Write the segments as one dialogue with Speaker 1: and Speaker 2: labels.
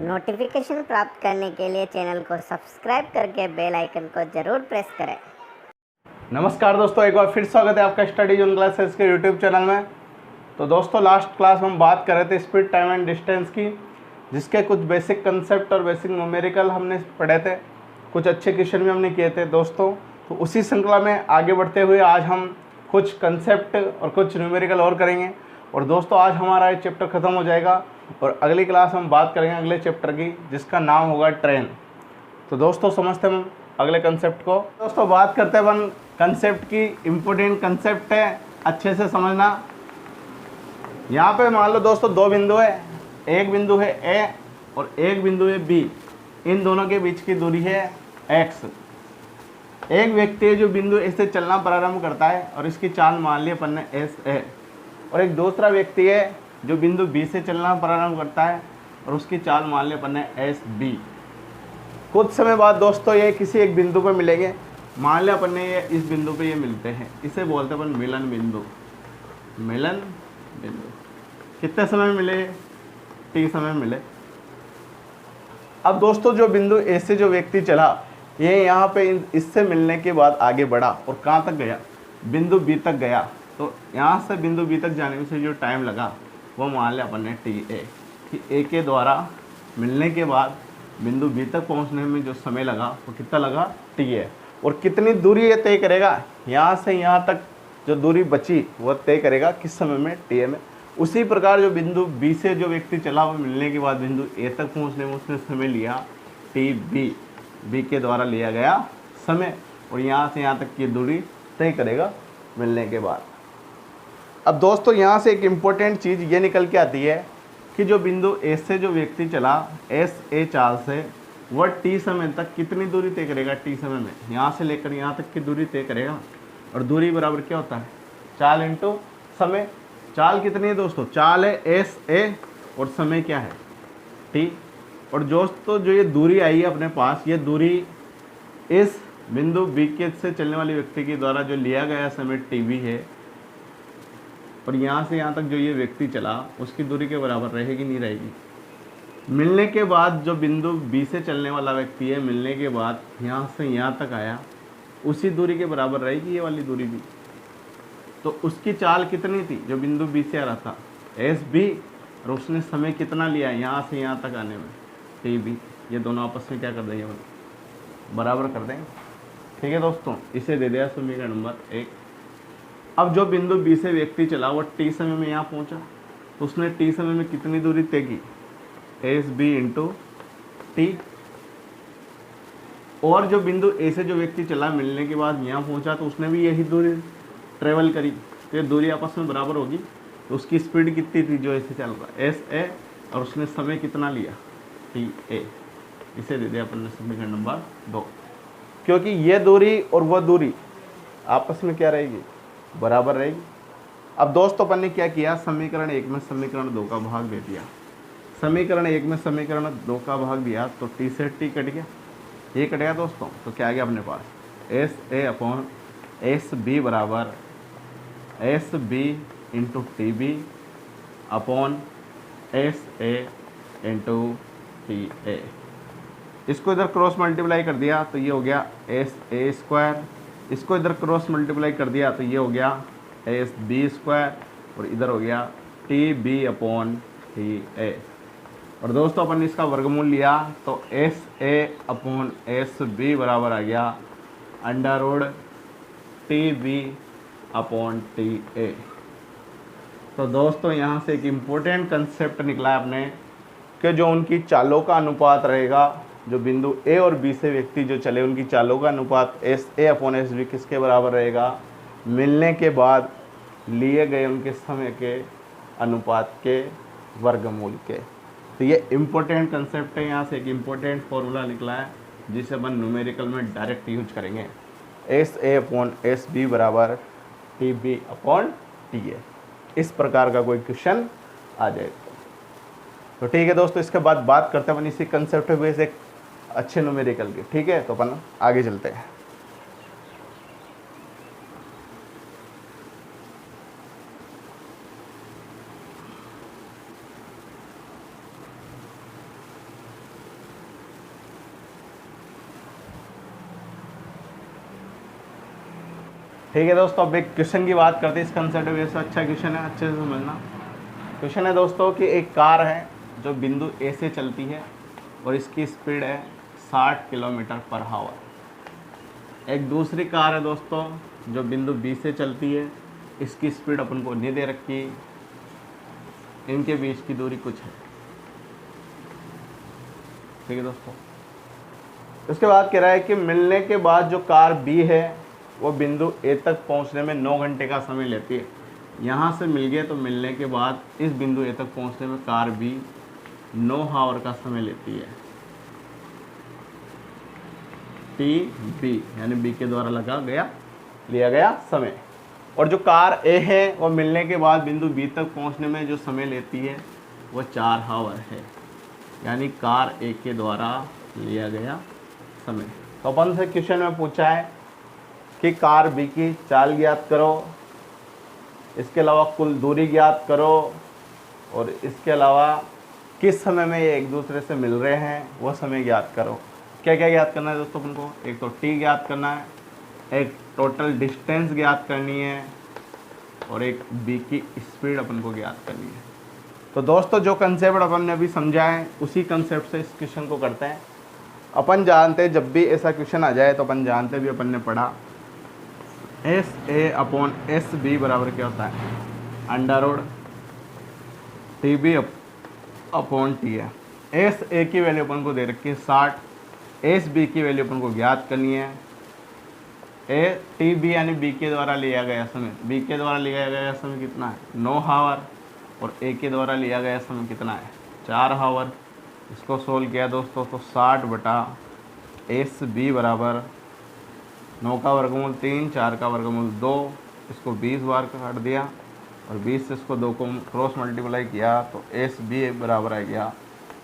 Speaker 1: Notification प्राप्त करने के लिए चैनल को सब्सक्राइब करके बेल आइकन को जरूर प्रेस करें।
Speaker 2: नमस्कार दोस्तों, एक बार फिर स्वागत है आपका स्टडी जोन क्लासेस के यूट्यूब चैनल में। तो दोस्तों, लास्ट क्लास में हम बात कर रहे थे स्पीड, टाइम एंड डिस्टेंस की, जिसके कुछ बेसिक कंसेप्ट और बेसिक न्यूमेरिकल हमने पढ़े थे, कुछ अच्छे क्वेश्चन भी हमने किए थे दोस्तों। तो उसी श्रृंखला में आगे बढ़ते हुए आज हम कुछ कंसेप्ट और कुछ न्यूमेरिकल और करेंगे। और दोस्तों, आज हमारा ये चैप्टर ख़त्म हो जाएगा और अगली क्लास हम बात करेंगे अगले चैप्टर की, जिसका नाम होगा ट्रेन। तो दोस्तों, समझते हैं हम अगले कंसेप्ट को। दोस्तों, बात करते हैं अपन कंसेप्ट की। इम्पोर्टेंट कंसेप्ट है, अच्छे से समझना। यहाँ पे मान लो दोस्तों दो बिंदु है, एक बिंदु है ए और एक बिंदु है बी। इन दोनों के बीच की दूरी है एक्स। एक व्यक्ति है जो बिंदु ए से चलना प्रारंभ करता है और इसकी चाल मान ली अपन ने एस ए, और एक दूसरा व्यक्ति है जो बिंदु बी से चलना प्रारंभ करता है और उसकी चाल मान ली अपन ने एस बी। कुछ समय बाद दोस्तों ये किसी एक बिंदु पर मिलेंगे। मान लिया अपन ने ये इस बिंदु पे ये मिलते हैं, इसे बोलते हैं अपन मिलन बिंदु। मिलन बिंदु कितने समय मिले? टी समय मिले। अब दोस्तों, जो बिंदु ए से जो व्यक्ति चला, ये यहाँ पे इससे मिलने के बाद आगे बढ़ा और कहाँ तक गया? बिंदु बी तक गया। तो यहाँ से बिंदु बी तक जाने में से जो टाइम लगा वो मान लिया अपन ने टी ए, कि ए के द्वारा मिलने के बाद बिंदु बी तक पहुँचने में जो समय लगा वो कितना लगा? T A. और कितनी दूरी ये तय करेगा? यहाँ से यहाँ तक जो दूरी बची वो तय करेगा किस समय में? टी ए में। उसी प्रकार जो बिंदु बी से जो व्यक्ति चला वो मिलने के बाद बिंदु ए तक पहुँचने में उसने समय लिया टी बी, बी के द्वारा लिया गया समय, और यहाँ से यहाँ तक की दूरी तय करेगा मिलने के बाद। अब दोस्तों, यहाँ से एक इम्पोर्टेंट चीज़ ये निकल के आती है कि जो बिंदु ए से जो व्यक्ति चला एस ए चाल से, वह टी समय तक कितनी दूरी तय करेगा? टी समय में यहाँ से लेकर यहाँ तक की दूरी तय करेगा। और दूरी बराबर क्या होता है? चाल इंटू समय। चाल कितनी है दोस्तों? चाल है एस ए और समय क्या है? टी। और दोस्तों, जो ये दूरी आई है अपने पास, ये दूरी इस बिंदु बी के से चलने वाले व्यक्ति के द्वारा जो लिया गया समय टी बी है, और यहाँ से यहाँ तक जो ये व्यक्ति चला उसकी दूरी के बराबर रहेगी? नहीं रहेगी। मिलने के बाद जो बिंदु बी से चलने वाला व्यक्ति है, मिलने के बाद यहाँ से यहाँ तक आया, उसी दूरी के बराबर रहेगी ये वाली दूरी भी। तो उसकी चाल कितनी थी जो बिंदु बी से आ रहा था? S B. और उसने समय कितना लिया यहाँ से यहाँ तक आने में? T B. ये दोनों आपस में क्या कर देंगे? बराबर कर देंगे। ठीक है दोस्तों, इसे दे दिया समीकरण नंबर 1। अब जो बिंदु बी से व्यक्ति चला वो टी समय में यहाँ पहुँचा, तो उसने टी समय में कितनी दूरी तय की? S B into T. और जो बिंदु ए से जो व्यक्ति चला मिलने के बाद यहाँ पहुँचा, तो उसने भी यही दूरी ट्रेवल करी। तो ये दूरी आपस में बराबर होगी। तो उसकी स्पीड कितनी थी जो ऐसे चल रहा? एस ए, और उसने समय कितना लिया? T A. इसे दे दिया अपन ने समीकरण नंबर 2। क्योंकि ये दूरी और वह दूरी आपस में क्या रहेगी? बराबर रहेगी। अब दोस्तों, अपन ने क्या किया? समीकरण 1 में समीकरण 2 का भाग दे दिया। समीकरण 1 में समीकरण 2 का भाग दिया तो टी से टी कट गया, ये कट गया दोस्तों। तो क्या आ गया अपने पास? S A upon S B बराबर S B into T B upon S A into T A. इसको इधर क्रॉस मल्टीप्लाई कर दिया तो ये हो गया एस ए स्क्वायर। इसको इधर क्रॉस मल्टीप्लाई कर दिया तो ये हो गया एस बी स्क्वायर, और इधर हो गया T B upon T A. और दोस्तों, अपन ने इसका वर्गमूल लिया तो S A upon S B बराबर आ गया under root T B upon T A. तो दोस्तों, यहाँ से एक इम्पोर्टेंट कंसेप्ट निकला है अपने कि जो उनकी चालों का अनुपात रहेगा, जो बिंदु ए और बी से व्यक्ति जो चले उनकी चालों का अनुपात S A upon S B किसके बराबर रहेगा? मिलने के बाद लिए गए उनके समय के अनुपात के वर्गमूल के। तो ये इम्पोर्टेंट कंसेप्ट है। यहाँ से एक इम्पोर्टेंट फॉर्मूला निकला है जिसे अपन न्यूमेरिकल में डायरेक्ट यूज करेंगे। S A upon S B बराबर T B upon T A. इस प्रकार का कोई क्वेश्चन आ जाए तो ठीक है दोस्तों। इसके बाद बात करते हैं अपन इसी कंसेप्ट पे से अच्छे न्यूमेरिकल के। ठीक है, तो अपन आगे चलते हैं। ठीक है दोस्तों, अब एक क्वेश्चन की बात करते हैं। इस कंसेप्ट में वैसे अच्छा क्वेश्चन है, अच्छे से समझना। क्वेश्चन है दोस्तों कि एक कार है जो बिंदु ए से चलती है और इसकी स्पीड है 60 किलोमीटर पर आवर। एक दूसरी कार है दोस्तों जो बिंदु बी से चलती है, इसकी स्पीड अपन को नहीं दे रखी, इनके बीच की दूरी कुछ है। ठीक है दोस्तों, उसके बाद कह रहा है कि मिलने के बाद जो कार बी है वो बिंदु ए तक पहुंचने में 9 घंटे का समय लेती है। यहाँ से मिल गए तो मिलने के बाद इस बिंदु ए तक पहुंचने में कार बी 9 आवर का समय लेती है। टी बी यानी बी के द्वारा लिया गया समय। और जो कार ए है वो मिलने के बाद बिंदु बी तक पहुंचने में जो समय लेती है वो 4 आवर है, यानी कार ए के द्वारा लिया गया समय। तो अपन से क्वेश्चन में पूछा है कि कार बी की चाल ज्ञात करो, इसके अलावा कुल दूरी ज्ञात करो, और इसके अलावा किस समय में ये एक दूसरे से मिल रहे हैं वो समय ज्ञात करो। क्या क्या ज्ञात करना है दोस्तों अपन को? एक तो टी ज्ञात करना है, एक टोटल डिस्टेंस ज्ञात करनी है, और एक बी की स्पीड अपन को ज्ञात करनी है। तो दोस्तों जो कंसेप्ट अपन ने अभी समझा है उसी कंसेप्ट से इस क्वेश्चन को करते हैं। अपन जानते हैं जब भी ऐसा क्वेश्चन आ जाए तो अपन जानते भी, अपन ने पढ़ा S A upon S B बराबर क्या होता है? Under root T B upon T है। एस ए की वैल्यू अपन को दे रखी है 60, एस बी की वैल्यू अपन को ज्ञात करनी है। ए टी बी यानी बी के द्वारा लिया गया समय, बी के द्वारा लिया गया समय कितना है? 9 आवर, और ए के द्वारा लिया गया समय कितना है? 4 आवर। इसको सोल्व किया दोस्तों तो 60 बटा एस बी बराबर 9 का वर्गमूल 3, 4 का वर्गमूल 2, इसको 20 बार काट दिया और 20 से इसको 2 को क्रॉस मल्टीप्लाई किया तो एस बी बराबर आ गया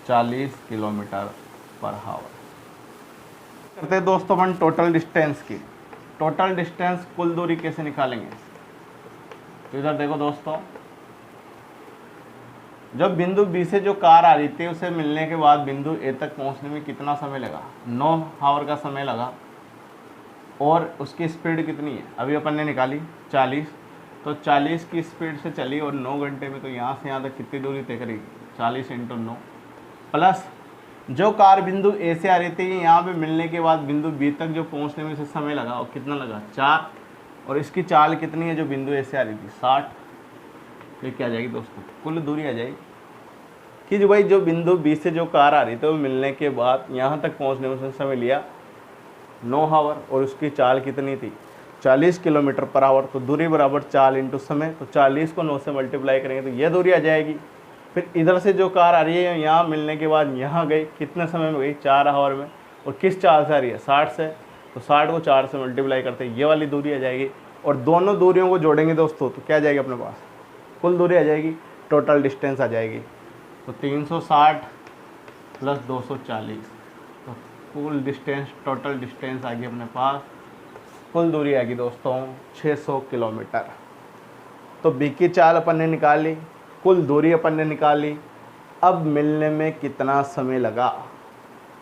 Speaker 2: 40 किलोमीटर पर आवर। करते हैं दोस्तों अपन टोटल डिस्टेंस की। टोटल डिस्टेंस कुल दूरी कैसे निकालेंगे? तो इधर देखो दोस्तों, जब बिंदु बी से जो कार आ रही थी उसे मिलने के बाद बिंदु ए तक पहुंचने में कितना समय लगा? 9 आवर का समय लगा। और उसकी स्पीड कितनी है? अभी अपन ने निकाली 40, तो 40 की स्पीड से चली और 9 घंटे में तो यहाँ से यहाँ तक कितनी दूरी तय करेगी? 40 × 9 प्लस जो कार बिंदु ए से आ रही थी यहाँ पे मिलने के बाद बिंदु बी तक जो पहुँचने में से समय लगा और कितना लगा? 4, और इसकी चाल कितनी है जो बिंदु ए से आ रही थी? 60। ये क्या आ जाएगी दोस्तों? कुल दूरी आ जाएगी कि जो भाई जो बिंदु बी से जो कार आ रही थी वो मिलने के बाद यहाँ तक पहुँचने में से समय लिया 9 आवर, और उसकी चाल कितनी थी? 40 किलोमीटर पर आवर। तो दूरी बराबर चाल इंटू समय, तो 40 को 9 से मल्टीप्लाई करेंगे तो ये दूरी आ जाएगी। फिर इधर से जो कार आ रही है यहाँ मिलने के बाद यहाँ गई, कितने समय में गई? 4 आवर में। और किस चाल से आ रही है? 60 से, तो 60 को 4 से मल्टीप्लाई करते ये वाली दूरी आ जाएगी। और दोनों दूरियों को जोड़ेंगे दोस्तों तो क्या आ जाएगी अपने पास? कुल दूरी आ जाएगी, टोटल डिस्टेंस आ जाएगी। तो 360 प्लस 240, तो कुल डिस्टेंस, टोटल डिस्टेंस आ गई अपने पास। कुल दूरी आ गई दोस्तों 600 किलोमीटर। तो बी की चाल अपन ने निकाली, कुल दूरी अपन ने निकाली, अब मिलने में कितना समय लगा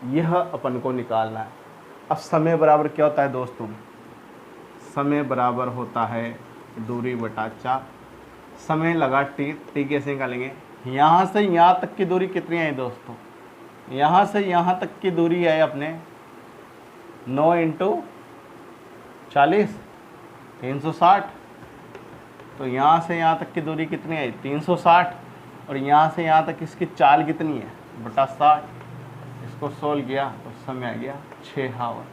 Speaker 2: यह अपन को निकालना है। अब समय बराबर क्या होता है दोस्तों? समय बराबर होता है दूरी बटा 4। समय लगा टी, टी कैसे निकालेंगे? यहाँ से यहाँ तक की दूरी कितनी आई दोस्तों? यहाँ से यहाँ तक की दूरी है अपने 9 × 40 360। तो यहाँ से यहाँ तक की दूरी कितनी आई? 360। और यहाँ से यहाँ तक इसकी चाल कितनी है? बटा 60। इसको सोल्व किया तो समय आ गया 6 आवर,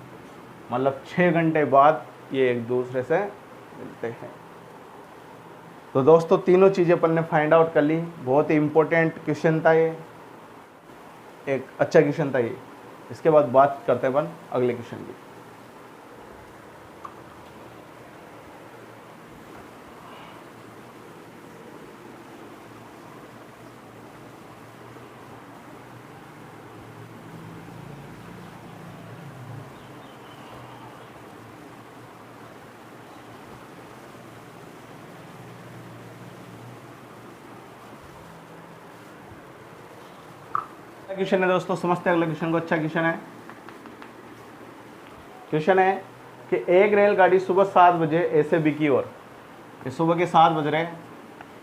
Speaker 2: मतलब 6 घंटे बाद ये एक दूसरे से मिलते हैं। तो दोस्तों तीनों चीज़ें अपन ने फाइंड आउट कर ली। बहुत ही इम्पोर्टेंट क्वेश्चन था ये, एक अच्छा क्वेश्चन था ये। इसके बाद बात करते हैं अपन अगले क्वेश्चन की। क्वेश्चन है दोस्तों, समझते हैं अगले क्वेश्चन को। अच्छा क्वेश्चन है। क्वेश्चन है कि एक रेलगाड़ी सुबह 7 बजे ए से बी की ओर, ये सुबह के 7 बज रहे हैं,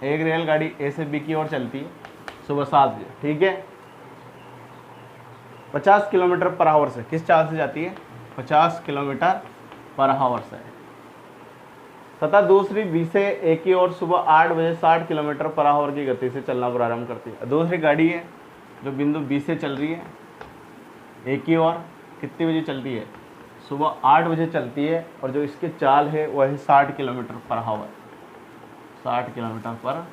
Speaker 2: एक रेलगाड़ी ए से बी की ओर चलती है सुबह 7 बजे, ठीक है, 50 किलोमीटर पर आवर से, किस चाल से जाती है, 50 किलोमीटर पर आवर से, तथा दूसरी बी से ए की ओर सुबह 8 बजे 60 किलोमीटर पर आवर की गति से चलना प्रारंभ करती है। दूसरी गाड़ी है जो बिंदु बी से चल रही है ए की ओर, कितनी बजे चलती है, सुबह 8 बजे चलती है, और जो इसकी चाल है वह है 60 kilometre per hour, 60 kilometre per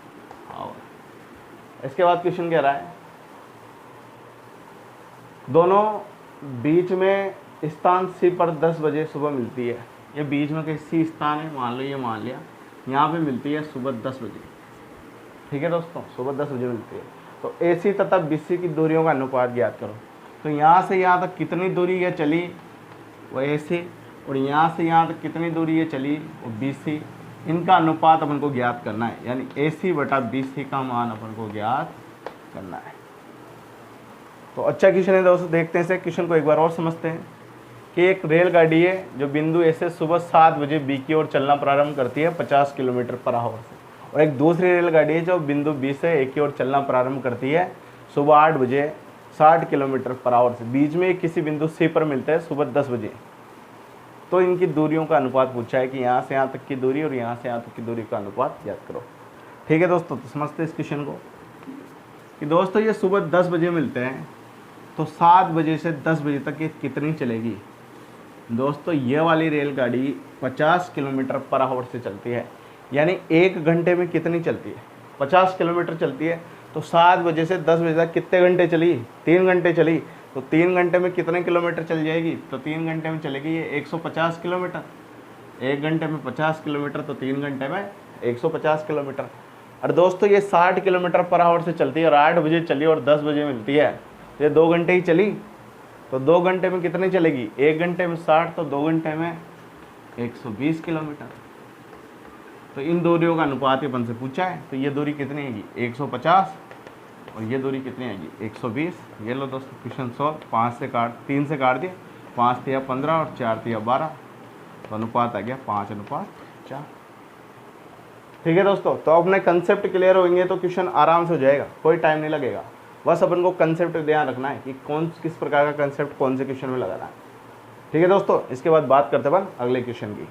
Speaker 2: hour. इसके बाद क्वेश्चन कह रहा है दोनों बीच में स्थान सी पर 10 बजे सुबह मिलती है। ये बीच में किसी स्थान है, मान लो ये मान लिया, यहाँ पे मिलती है सुबह 10 बजे, ठीक है दोस्तों, सुबह 10 बजे मिलती है। तो AC तथा BC की दूरियों का अनुपात ज्ञात करो। तो यहाँ से यहाँ तक कितनी दूरी ये चली वो AC, और यहाँ से यहाँ तक कितनी दूरी ये चली वो BC, इनका अनुपात अपन को ज्ञात करना है, यानी AC बटा BC का मान अपन को ज्ञात करना है। तो अच्छा क्वेश्चन है दोस्तों, देखते हैं इसे क्वेश्चन को एक बार और समझते हैं कि एक रेलगाड़ी है जो बिंदु ए से सुबह 7 बजे बी की ओर चलना प्रारंभ करती है 50 किलोमीटर पर आवर से, और एक दूसरी रेलगाड़ी है जो बिंदु बी से ए की ओर चलना प्रारंभ करती है सुबह 8 बजे 60 किलोमीटर पर आवर से। बीच में किसी बिंदु सी पर मिलते हैं सुबह 10 बजे। तो इनकी दूरियों का अनुपात पूछा है कि यहाँ से यहाँ तक की दूरी और यहाँ से यहाँ तक की दूरी का अनुपात ज्ञात करो। ठीक है दोस्तों, तो समझते हैं इस क्वेश्चन को कि दोस्तों ये सुबह 10 बजे मिलते हैं, तो 7 बजे से 10 बजे तक ये कितनी चलेगी। दोस्तों ये वाली रेलगाड़ी 50 किलोमीटर पर आवर से चलती है, यानी 1 घंटे में कितनी चलती है, 50 किलोमीटर चलती है। तो 7 बजे से 10 बजे तक कितने घंटे चली, 3 घंटे चली। तो 3 घंटे में कितने किलोमीटर चल जाएगी, तो 3 घंटे में चलेगी ये 150 किलोमीटर। 1 घंटे में 50 किलोमीटर, तो 3 घंटे में 150 किलोमीटर। और दोस्तों ये 60 किलोमीटर पर आवर से चलती है और 8 बजे चली और 10 बजे मिलती है, तो ये 2 घंटे ही चली। तो 2 घंटे में कितनी चलेगी, 1 घंटे में 60, तो 2 घंटे में 120 किलोमीटर। तो इन दूरियों का अनुपात अपन से पूछा है, तो ये दूरी कितनी आएगी 150, और ये दूरी कितनी आएगी 120। ये लो दोस्तों क्वेश्चन सॉल्व, 3 से काट दिए, 5 तिया 15 और 4 तिया 12, तो अनुपात आ गया 5:4। ठीक है दोस्तों, तो अपने कंसेप्ट क्लियर होंगे तो क्वेश्चन आराम से हो जाएगा, कोई टाइम नहीं लगेगा। बस अपन को कंसेप्ट ध्यान रखना है कि किस प्रकार का कंसेप्ट कौन से क्वेश्चन में लगाना है। ठीक है दोस्तों, इसके बाद बात करते हैं अगले क्वेश्चन की।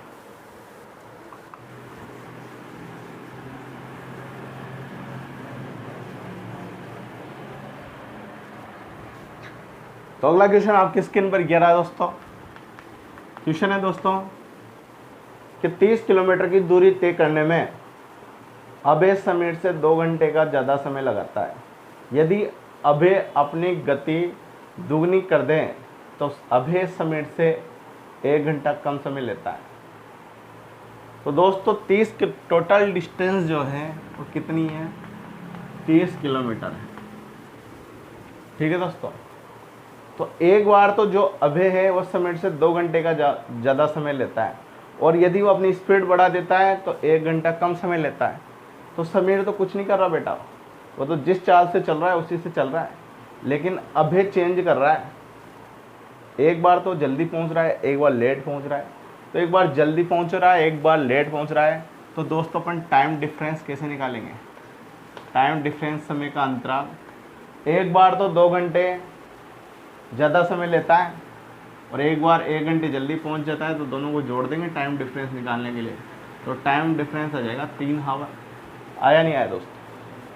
Speaker 2: तो अगला क्वेश्चन आपकी स्क्रीन पर गिरा है दोस्तों। क्वेश्चन है दोस्तों कि 30 किलोमीटर की दूरी तय करने में अभय समीर से 2 घंटे का ज़्यादा समय लगाता है। यदि अभय अपनी गति दुगनी कर दें तो अभय समीर से 1 घंटा कम समय लेता है। तो दोस्तों 30 की टोटल डिस्टेंस जो है वो कितनी है, 30 किलोमीटर है। ठीक है दोस्तों, तो एक बार तो जो अभय है वो समीर से 2 घंटे का ज़्यादा समय लेता है, और यदि वो अपनी स्पीड बढ़ा देता है तो 1 घंटा कम समय लेता है। तो समीर तो कुछ नहीं कर रहा बेटा, वो तो जिस चाल से चल रहा है उसी से चल रहा है, लेकिन अभय चेंज कर रहा है। एक बार तो जल्दी पहुंच रहा है, एक बार लेट पहुंच रहा है। तो एक बार जल्दी पहुंच रहा है, एक बार लेट पहुंच रहा है। तो दोस्तों अपन टाइम डिफरेंस कैसे निकालेंगे, टाइम डिफरेंस समय का अंतराल। एक बार तो 2 घंटे ज़्यादा समय लेता है और एक बार 1 घंटे जल्दी पहुंच जाता है, तो दोनों को जोड़ देंगे टाइम डिफरेंस निकालने के लिए, तो टाइम डिफरेंस आ जाएगा 3 आवर। आया नहीं आया दोस्तों,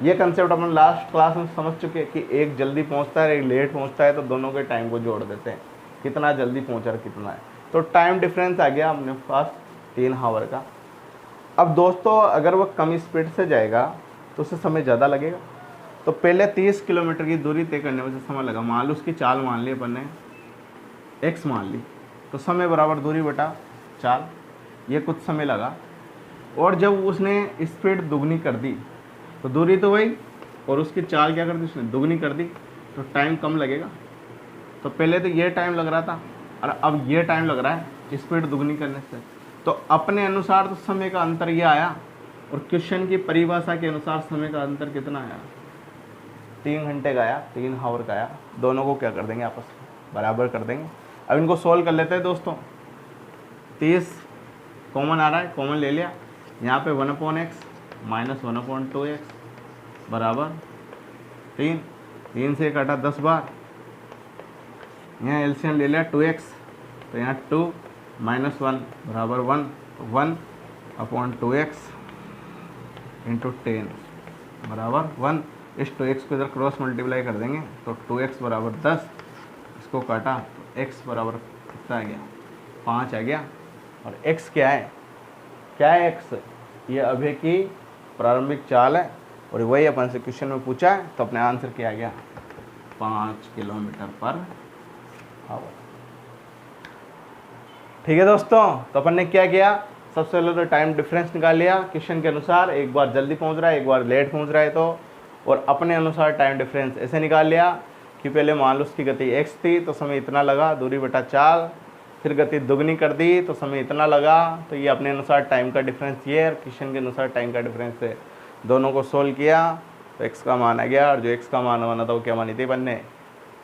Speaker 2: ये कंसेप्ट अपन लास्ट क्लास में समझ चुके हैं कि एक जल्दी पहुंचता है एक लेट पहुंचता है, तो दोनों के टाइम को जोड़ देते हैं, कितना जल्दी पहुंचा और कितना है। तो टाइम डिफरेंस आ गया अपने पास 3 आवर का। अब दोस्तों अगर वह कम स्पीड से जाएगा तो उससे समय ज़्यादा लगेगा। तो पहले 30 किलोमीटर की दूरी तय करने में से समय लगा, मान लो उसकी चाल मान ली अपन ने x मान ली, तो समय बराबर दूरी बटा चाल, ये कुछ समय लगा। और जब उसने स्पीड दुगनी कर दी तो दूरी तो वही, और उसकी चाल क्या कर दी उसने दुगनी कर दी, तो टाइम कम लगेगा। तो पहले तो ये टाइम लग रहा था और अब ये टाइम लग रहा है स्पीड दुगनी करने से। तो अपने अनुसार तो समय का अंतर ये आया, और क्वेश्चन की परिभाषा के अनुसार समय का अंतर कितना आया, 3 घंटे का आया, 3 आवर का आया। दोनों को क्या कर देंगे आपस में बराबर कर देंगे। अब इनको सोल्व कर लेते हैं दोस्तों। 30 कॉमन आ रहा है, कॉमन ले लिया। यहाँ पे 1/x माइनस 1/2x बराबर 3, 3 से काटा 10 बार। यहाँ एलसीएम ले लिया 2x, तो यहाँ 2 माइनस 1 बराबर 1, 1/2x इंटू 10 बराबर 1। इस 2x को इधर क्रॉस मल्टीप्लाई कर देंगे तो 2x बराबर 10, इसको काटा तो x बराबर कितना आ गया, 5 आ गया। और x क्या है, क्या है x, ये अभी की प्रारंभिक चाल है और वही अपन से क्वेश्चन में पूछा है, तो अपने आंसर क्या आ गया, 5 किलोमीटर पर आवर। ठीक है दोस्तों, तो अपन ने क्या किया, सबसे पहले तो टाइम डिफरेंस निकाल लिया क्वेश्चन के अनुसार, एक बार जल्दी पहुंच रहा है एक बार लेट पहुंच रहा है तो, और अपने अनुसार टाइम डिफरेंस ऐसे निकाल लिया कि पहले मान लो उसकी गति x थी तो समय इतना लगा, दूरी बटा 4, फिर गति दुगनी कर दी तो समय इतना लगा, तो ये अपने अनुसार टाइम का डिफरेंस ये है, क्वेश्चन के अनुसार टाइम का डिफरेंस है। दोनों को सोल्व किया तो x का मान आ गया, और जो x का मान माना था वो क्या मानी थी अपन ने,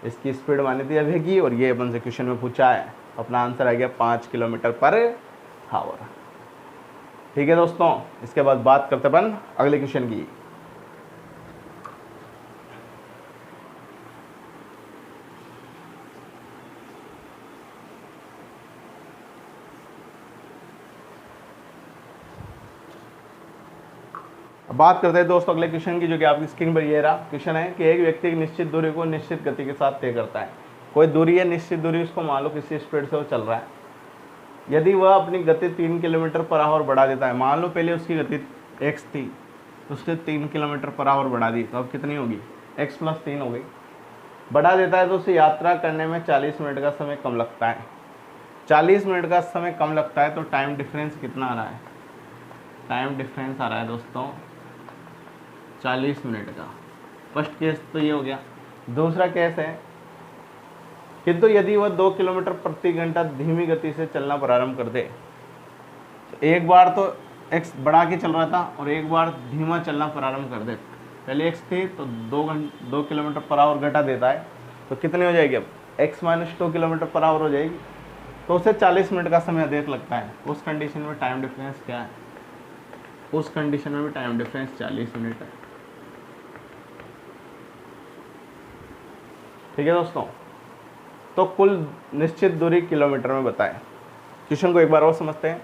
Speaker 2: इसकी स्पीड मानी थी अभी की, और ये अपन से क्वेश्चन में पूछा है, अपना आंसर आ गया 5 किलोमीटर पर आवर। ठीक है दोस्तों, इसके बाद बात करते अपन अगले क्वेश्चन की। अब बात करते हैं दोस्तों अगले क्वेश्चन की, जो कि आपकी स्क्रीन पर ये रहा क्वेश्चन है कि एक व्यक्ति एक निश्चित दूरी को निश्चित गति के साथ तय करता है। कोई दूरी है, निश्चित दूरी, उसको मान लो किसी स्पीड से वो चल रहा है। यदि वह अपनी गति 3 किलोमीटर पर आवर बढ़ा देता है, मान लो पहले उसकी गति x थी तो उसने 3 किलोमीटर पर आवर बढ़ा दी, तो अब कितनी होगी, x + 3 हो गई। बढ़ा देता है तो उसे यात्रा करने में 40 मिनट का समय कम लगता है। 40 मिनट का समय कम लगता है तो टाइम डिफरेंस कितना आ रहा है, टाइम डिफरेंस आ रहा है दोस्तों 40 मिनट का। फर्स्ट केस तो ये हो गया। दूसरा केस है किंतु यदि वह 2 किलोमीटर प्रति घंटा धीमी गति से चलना प्रारंभ कर दे, तो एक बार तो x बढ़ा के चल रहा था और एक बार धीमा चलना प्रारंभ कर दे, पहले x थी तो 2 किलोमीटर पर आवर घटा देता है, तो कितनी हो जाएगी अब, x - 2 किलोमीटर पर आवर हो जाएगी, तो उसे 40 मिनट का समय अधिक लगता है। उस कंडीशन में टाइम डिफरेंस क्या है, उस कंडीशन में भी टाइम डिफरेंस 40 मिनट है। ठीक है दोस्तों, तो कुल निश्चित दूरी किलोमीटर में बताएं। क्वेश्चन को एक बार और समझते हैं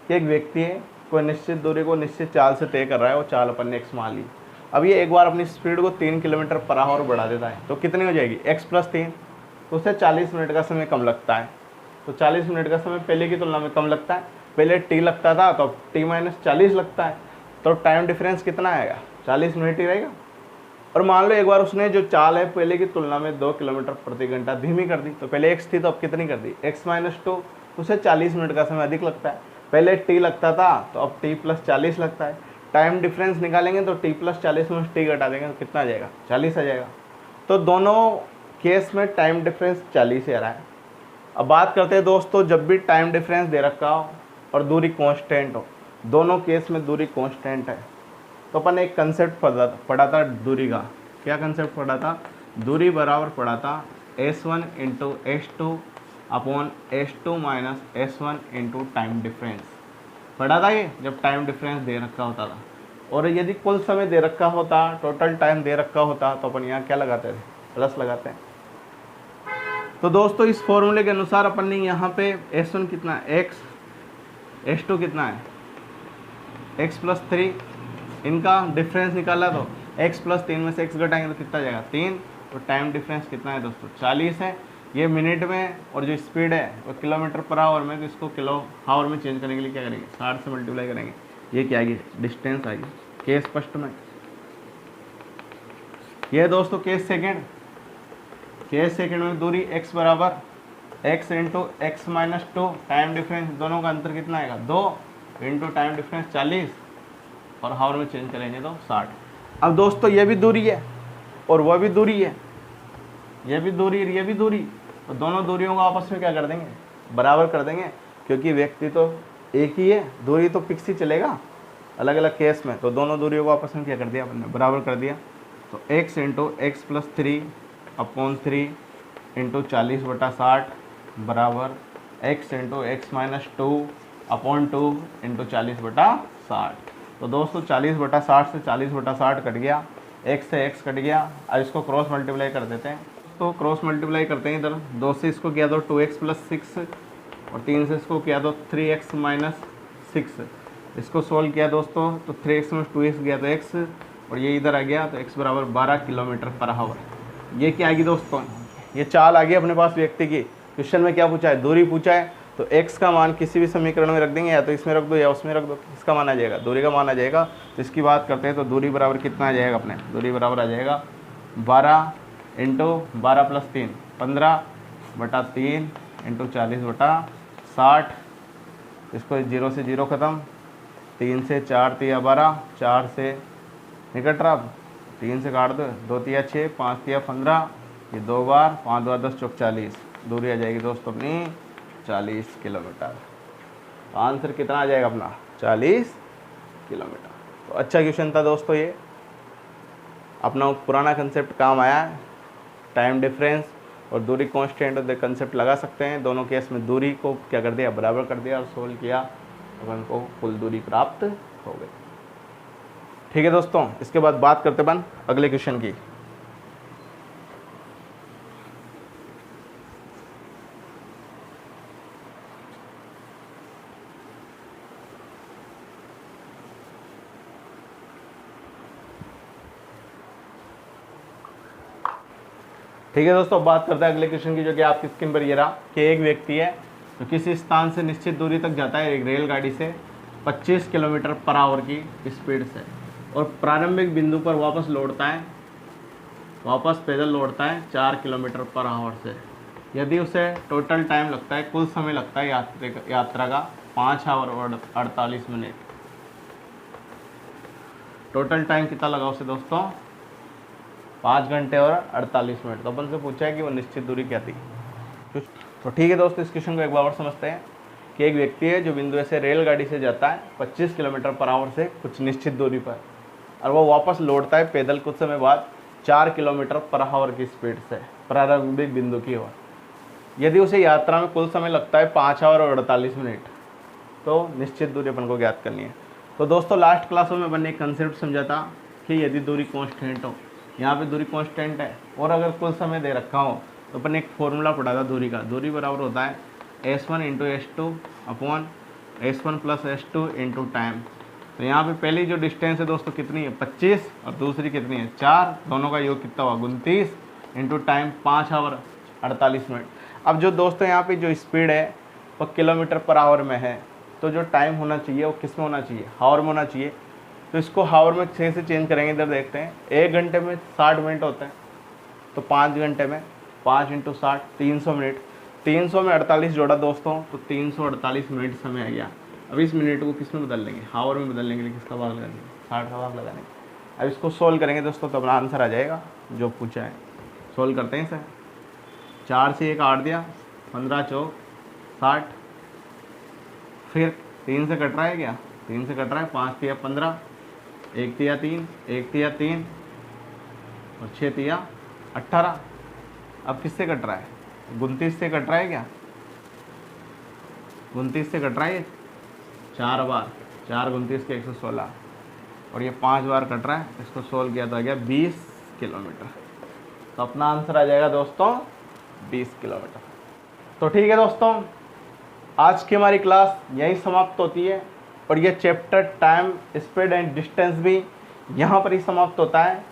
Speaker 2: कि एक व्यक्ति है, कोई निश्चित दूरी को निश्चित चाल से तय कर रहा है, वो चाल अपन ने x मान ली। अब ये एक बार अपनी स्पीड को 3 किलोमीटर पर आवर बढ़ा देता है, तो कितनी हो जाएगी, x + 3, तो उसे 40 मिनट का समय कम लगता है। तो 40 मिनट का समय पहले की तुलना में कम लगता है, पहले t लगता था तो अब t - 40 लगता है, तो टाइम डिफरेंस कितना आएगा, 40 मिनट ही रहेगा। और मान लो एक बार उसने जो चाल है पहले की तुलना में 2 किलोमीटर प्रति घंटा धीमी कर दी, तो पहले x थी तो अब कितनी कर दी, x - 2, उसे 40 मिनट का समय अधिक लगता है। पहले t लगता था तो अब t + 40 लगता है। टाइम डिफरेंस निकालेंगे तो t + 40 में t घटा देंगे तो कितना आ जाएगा, 40 आ जाएगा। तो दोनों केस में टाइम डिफरेंस 40 ही आ रहा है। अब बात करते हैं दोस्तों, जब भी टाइम डिफरेंस दे रखा हो और दूरी कांस्टेंट हो, दोनों केस में दूरी कांस्टेंट है, तो अपन एक कंसेप्ट पढ़ा था दूरी का। क्या कंसेप्ट पढ़ा था, दूरी बराबर पढ़ा था s1 × s2 upon s2 - s1 × time difference पढ़ा था ये, जब टाइम डिफरेंस दे रखा होता था। और यदि कुल समय दे रखा होता, टोटल टाइम दे रखा होता, तो अपन यहाँ क्या लगाते थे, प्लस लगाते हैं। तो दोस्तों इस फॉर्मूले के अनुसार अपन ने यहाँ पे s1 कितना है x, s2 कितना है x + 3, इनका डिफरेंस निकाला तो x + 3 में से x घटाएंगे तो कितना जाएगा 3। तो टाइम डिफरेंस कितना है दोस्तों 40 है। ये मिनट में, और जो स्पीड है वो किलोमीटर पर आवर में, तो इसको किलो आवर में चेंज करने के लिए क्या करेंगे, 60 से मल्टीप्लाई करेंगे, ये क्या आएगी, डिस्टेंस आएगी। केस फर्स्ट में ये दोस्तों केस सेकेंड, केस सेकेंड में दूरी x बराबर x × x - 2, टाइम डिफरेंस दोनों का अंतर कितना आएगा 2 इंटू टाइम डिफरेंस 40, और हावर में चेंज करेंगे तो 60। अब दोस्तों ये भी दूरी है और वह भी दूरी है, ये भी दूरी और ये भी दूरी, तो दोनों दूरियों को आपस में क्या कर देंगे, बराबर कर देंगे, क्योंकि व्यक्ति तो एक ही है, दूरी तो फिक्स ही चलेगा अलग अलग केस में। तो दोनों दूरियों को आपस में क्या कर दिया अपन ने, बराबर कर दिया। तो x × x + 3 अपॉन 3 × 40/60 बराबर x into x minus 2 upon 2 into 40/60। तो दोस्तों 40/60 से 40/60 कट गया, एक्स से एक्स कट गया। अब इसको क्रॉस मल्टीप्लाई कर देते हैं। तो क्रॉस मल्टीप्लाई करते हैं, इधर 2 से इसको किया तो 2x + 6 और 3 से इसको किया तो 3x - 6। इसको सोल्व किया दोस्तों तो 3x में 2x गया तो x और ये इधर आ गया तो x बराबर 12 किलोमीटर/आवर। ये क्या आएगी दोस्तों, ये चाल आ गई अपने पास व्यक्ति की। क्वेश्चन में क्या पूछा है, दूरी पूछा है, तो x का मान किसी भी समीकरण में रख देंगे, या तो इसमें रख दो या उसमें रख दो। इसका मान आ जाएगा, दूरी का मान आ जाएगा। तो इसकी बात करते हैं तो दूरी बराबर कितना आ जाएगा अपने, दूरी बराबर आ जाएगा 12 × 12 + 3 15/3 × 40/60। इसको 0 से 0 ख़त्म, 3 से 4 तिया 12, 4 से निकट रहा, 3 से काट दो, 2 तिया 6, 5 तिया 15, ये 2 बार, 5 2 10 चौक 40। दूरी आ जाएगी दोस्तों अपनी 40 किलोमीटर। तो आंसर कितना आ जाएगा अपना 40 किलोमीटर। तो अच्छा क्वेश्चन था दोस्तों ये, अपना पुराना कंसेप्ट काम आया है। टाइम डिफरेंस और दूरी कांस्टेंट और कंसेप्ट लगा सकते हैं। दोनों केस में दूरी को क्या कर दिया, बराबर कर दिया और सोल्व किया, अपन को कुल दूरी प्राप्त हो गई। ठीक है दोस्तों, इसके बाद बात करते बन अगले क्वेश्चन की। ठीक है दोस्तों, बात करते हैं अगले क्वेश्चन की, जो कि आपकी स्क्रीन पर ये रहा कि एक व्यक्ति है जो किसी स्थान से निश्चित दूरी तक जाता है एक रेलगाड़ी से 25 किलोमीटर/आवर की स्पीड से और प्रारंभिक बिंदु पर वापस लौटता है, वापस पैदल लौटता है 4 किलोमीटर/आवर से। यदि उसे टोटल टाइम लगता है, कुल समय लगता है यात्रा का 5 आवर और 48 मिनट। टोटल टाइम कितना लगा उसे दोस्तों, 5 घंटे और 48 मिनट। तो अपन से पूछा है कि वो निश्चित दूरी क्या थी। तो ठीक है दोस्तों, इस क्वेश्चन को एक बार और समझते हैं कि एक व्यक्ति है जो बिंदु से रेलगाड़ी से जाता है 25 किलोमीटर/आवर से कुछ निश्चित दूरी पर, और वो वापस लौटता है पैदल कुछ समय बाद 4 किलोमीटर/आवर की स्पीड से प्रारंभिक बिंदु की ओर। यदि उसे यात्रा में कुल समय लगता है 5 आवर और 48 मिनट, तो निश्चित दूरी अपन को ज्ञात करनी है। तो दोस्तों लास्ट क्लासों में अपन ने एक कंसेप्ट समझा था कि यदि दूरी कांस्टेंट हो, यहाँ पे दूरी कांस्टेंट है और अगर कुल समय दे रखा हो, तो अपन एक फॉर्मूला पढ़ा था दूरी का। दूरी बराबर होता है S1 × S2 upon S1 + S2 into time. तो यहाँ पे पहली जो डिस्टेंस है दोस्तों कितनी है 25 और दूसरी कितनी है 4, दोनों का योग कितना हुआ 29 इंटू टाइम 5 आवर 48 मिनट। अब जो दोस्तों यहाँ पे जो स्पीड है वो किलोमीटर/आवर में है, तो जो टाइम होना चाहिए वो किस में होना चाहिए, हावर में होना चाहिए। तो इसको हावर में 6 से चेंज करेंगे। इधर देखते हैं 1 घंटे में 60 मिनट होते हैं, तो 5 घंटे में 5 × 60 300 मिनट। 300 में 48 जोड़ा दोस्तों, तो 348 मिनट समय आ गया। अब इस मिनट को किस में बदल लेंगे, हावर में बदल लेंगे। किसका भाग लगाएंगे, 60 का भाग लगाएंगे। अब इसको सोल्व करेंगे दोस्तों, तो अपना आंसर आ जाएगा जो पूछा है। सोल्व करते हैं इसे। 4 से 1 काट दिया, 15 चौक 60, फिर 3 से कट रहा है क्या, 3 से कट रहा है, 5 तिया 15, 1 तिया 3, 1 तिया 3 और 6 तिया 18। अब किससे कट रहा है, 29 से कट रहा है क्या, 29 से कट रहा है 4 बार, 4 29 के 116 और ये 5 बार कट रहा है। इसको सोल्व किया तो आ गया 20 किलोमीटर। तो अपना आंसर आ जाएगा दोस्तों 20 किलोमीटर। तो ठीक है दोस्तों, आज की हमारी क्लास यहीं समाप्त होती है और ये chapter time speed and distance भी यहाँ पर ही समाप्त होता है।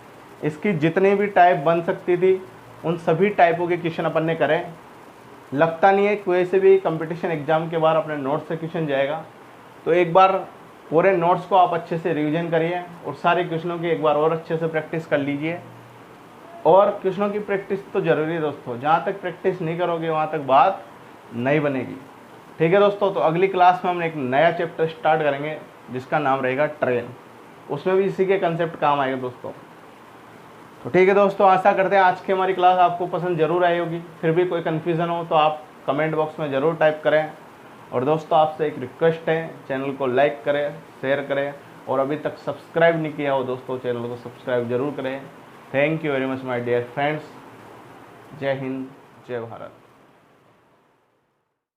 Speaker 2: इसकी जितनी भी टाइप बन सकती थी उन सभी टाइपों के क्वेश्चन अपन ने करें। लगता नहीं है कोई से भी कंपटीशन एग्जाम के बाद अपने नोट्स से क्वेश्चन जाएगा, तो एक बार पूरे नोट्स को आप अच्छे से रिवीजन करिए और सारे क्वेश्चनों की एक बार और अच्छे से प्रैक्टिस कर लीजिए। और क्वेश्चनों की प्रैक्टिस तो ज़रूरी है दोस्तों, जहाँ तक प्रैक्टिस नहीं करोगे वहाँ तक बात नहीं बनेगी। ठीक है दोस्तों, तो अगली क्लास में हम एक नया चैप्टर स्टार्ट करेंगे जिसका नाम रहेगा ट्रेन। उसमें भी इसी के कंसेप्ट काम आएगा दोस्तों। तो ठीक है दोस्तों, आशा करते हैं आज की हमारी क्लास आपको पसंद जरूर आई होगी। फिर भी कोई कन्फ्यूज़न हो तो आप कमेंट बॉक्स में ज़रूर टाइप करें। और दोस्तों आपसे एक रिक्वेस्ट है, चैनल को लाइक करें, शेयर करें और अभी तक सब्सक्राइब नहीं किया हो दोस्तों चैनल को सब्सक्राइब जरूर करें। Thank you very much my dear friends. जय हिंद, जय भारत।